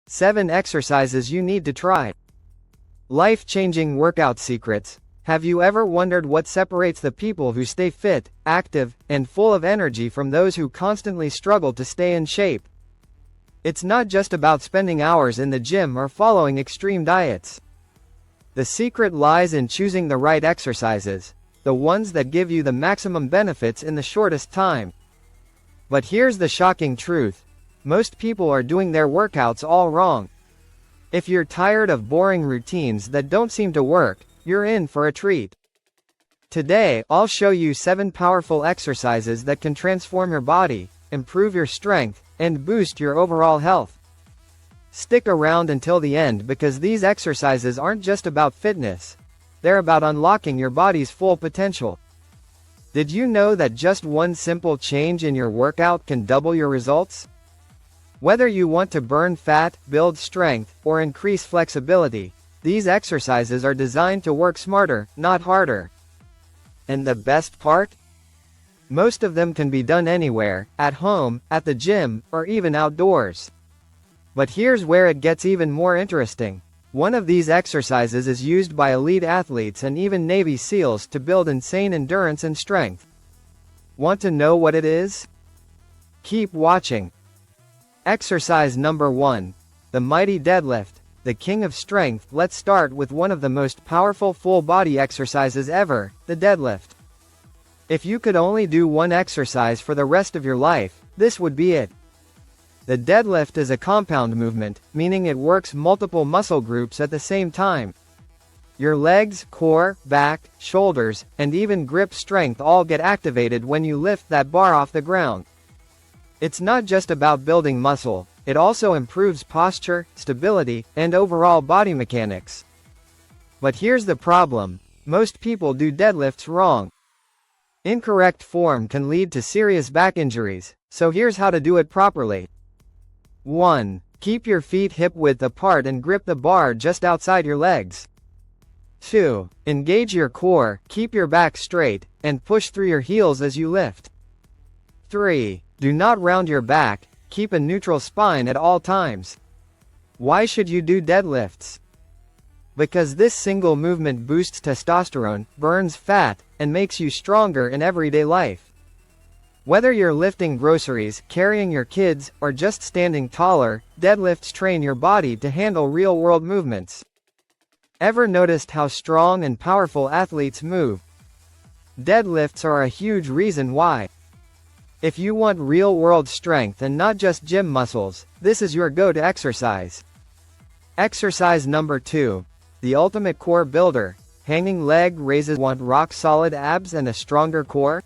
7 exercises you need to try. Life-changing workout secrets. Have you ever wondered what separates the people who stay fit, active, and full of energy from those who constantly struggle to stay in shape? It's not just about spending hours in the gym or following extreme diets. The secret lies in choosing the right exercises, the ones that give you the maximum benefits in the shortest time. But here's the shocking truth. Most people are doing their workouts all wrong. If you're tired of boring routines that don't seem to work, you're in for a treat. Today, I'll show you 7 powerful exercises that can transform your body, improve your strength, and boost your overall health. Stick around until the end because these exercises aren't just about fitness. They're about unlocking your body's full potential. Did you know that just one simple change in your workout can double your results? Whether you want to burn fat, build strength, or increase flexibility, these exercises are designed to work smarter, not harder. And the best part? Most of them can be done anywhere, at home, at the gym, or even outdoors. But here's where it gets even more interesting. One of these exercises is used by elite athletes and even Navy SEALs to build insane endurance and strength. Want to know what it is? Keep watching. Exercise number 1. The mighty deadlift, the king of strength. Let's start with one of the most powerful full-body exercises ever, the deadlift. If you could only do one exercise for the rest of your life, this would be it. The deadlift is a compound movement, meaning it works multiple muscle groups at the same time. Your legs, core, back, shoulders, and even grip strength all get activated when you lift that bar off the ground. It's not just about building muscle, it also improves posture, stability, and overall body mechanics. But here's the problem. Most people do deadlifts wrong. Incorrect form can lead to serious back injuries, so here's how to do it properly. 1. Keep your feet hip-width apart and grip the bar just outside your legs. 2. Engage your core, keep your back straight, and push through your heels as you lift. 3. Do not round your back, keep a neutral spine at all times. Why should you do deadlifts? Because this single movement boosts testosterone, burns fat, and makes you stronger in everyday life. Whether you're lifting groceries, carrying your kids, or just standing taller, deadlifts train your body to handle real-world movements. Ever noticed how strong and powerful athletes move? Deadlifts are a huge reason why. If you want real-world strength and not just gym muscles, this is your go-to exercise. Exercise number 2. The ultimate core builder, hanging leg raises. Want rock-solid abs and a stronger core?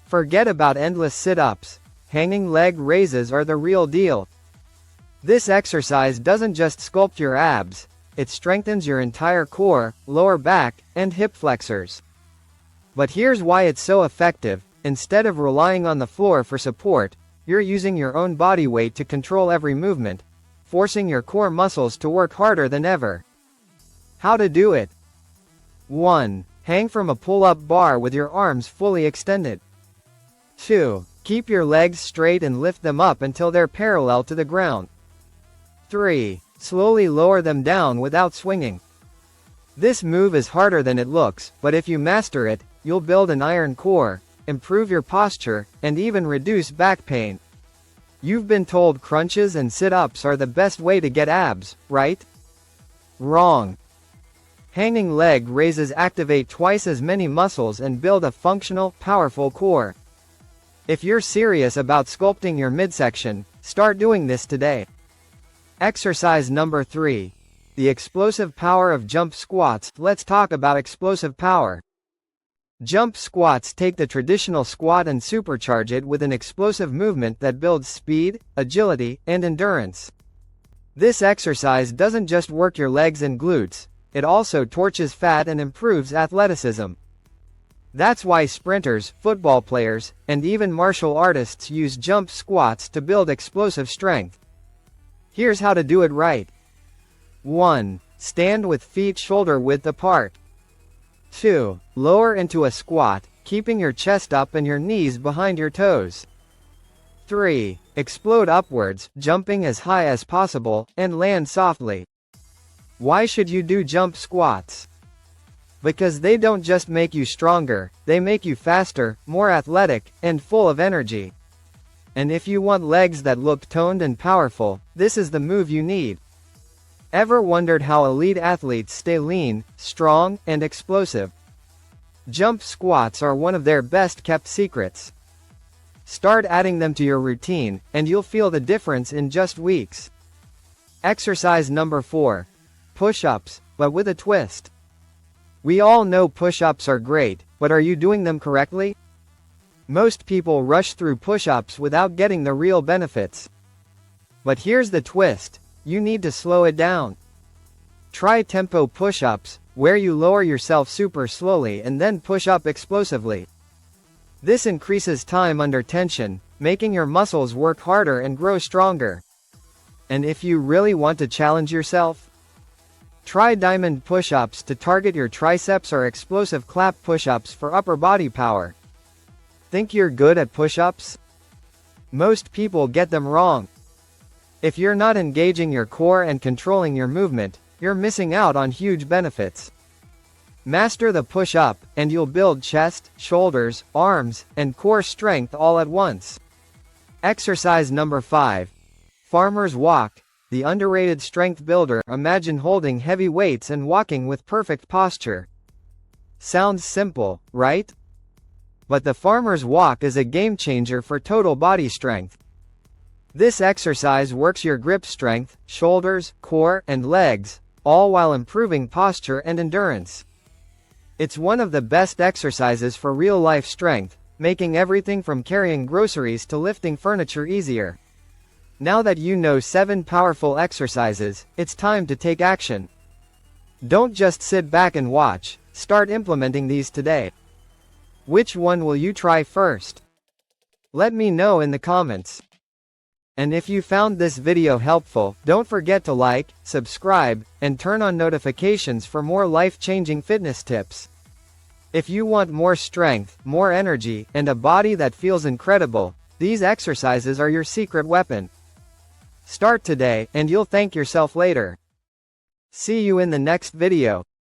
Forget about endless sit-ups. Hanging leg raises are the real deal. This exercise doesn't just sculpt your abs, it strengthens your entire core, lower back, and hip flexors. But here's why it's so effective. Instead of relying on the floor for support, you're using your own body weight to control every movement, forcing your core muscles to work harder than ever. How to do it? 1. Hang from a pull-up bar with your arms fully extended. 2. Keep your legs straight and lift them up until they're parallel to the ground. 3. Slowly lower them down without swinging. This move is harder than it looks, but if you master it, you'll build an iron core, improve your posture, and even reduce back pain. You've been told crunches and sit-ups are the best way to get abs, right? Wrong. Hanging leg raises activate twice as many muscles and build a functional, powerful core. If you're serious about sculpting your midsection, start doing this today. Exercise number 3. The explosive power of jump squats. Let's talk about explosive power. Jump squats take the traditional squat and supercharge it with an explosive movement that builds speed, agility, and endurance. This exercise doesn't just work your legs and glutes, it also torches fat and improves athleticism. That's why sprinters, football players, and even martial artists use jump squats to build explosive strength. Here's how to do it right. 1. Stand with feet shoulder width apart. 2. Lower into a squat, keeping your chest up and your knees behind your toes. 3. Explode upwards, jumping as high as possible, and land softly. Why should you do jump squats? Because they don't just make you stronger, they make you faster, more athletic, and full of energy. And if you want legs that look toned and powerful, this is the move you need. Ever wondered how elite athletes stay lean, strong, and explosive? Jump squats are one of their best kept secrets. Start adding them to your routine, and you'll feel the difference in just weeks. Exercise number 4. Push-ups, but with a twist. We all know push-ups are great, but are you doing them correctly? Most people rush through push-ups without getting the real benefits. But here's the twist: you need to slow it down. Try tempo push-ups, where you lower yourself super slowly and then push up explosively. This increases time under tension, making your muscles work harder and grow stronger. And if you really want to challenge yourself, try diamond push-ups to target your triceps or explosive clap push-ups for upper body power. Think you're good at push-ups? Most people get them wrong. If you're not engaging your core and controlling your movement, you're missing out on huge benefits. Master the push-up, and you'll build chest, shoulders, arms, and core strength all at once. Exercise number 5. Farmer's walk, the underrated strength builder. Imagine holding heavy weights and walking with perfect posture. Sounds simple, right? But the farmer's walk is a game changer for total body strength. This exercise works your grip strength, shoulders, core, and legs, all while improving posture and endurance. It's one of the best exercises for real-life strength, making everything from carrying groceries to lifting furniture easier. Now that you know 7 powerful exercises, it's time to take action. Don't just sit back and watch, start implementing these today. Which one will you try first? Let me know in the comments. And if you found this video helpful, don't forget to like, subscribe, and turn on notifications for more life-changing fitness tips. If you want more strength, more energy, and a body that feels incredible, these exercises are your secret weapon. Start today, and you'll thank yourself later. See you in the next video.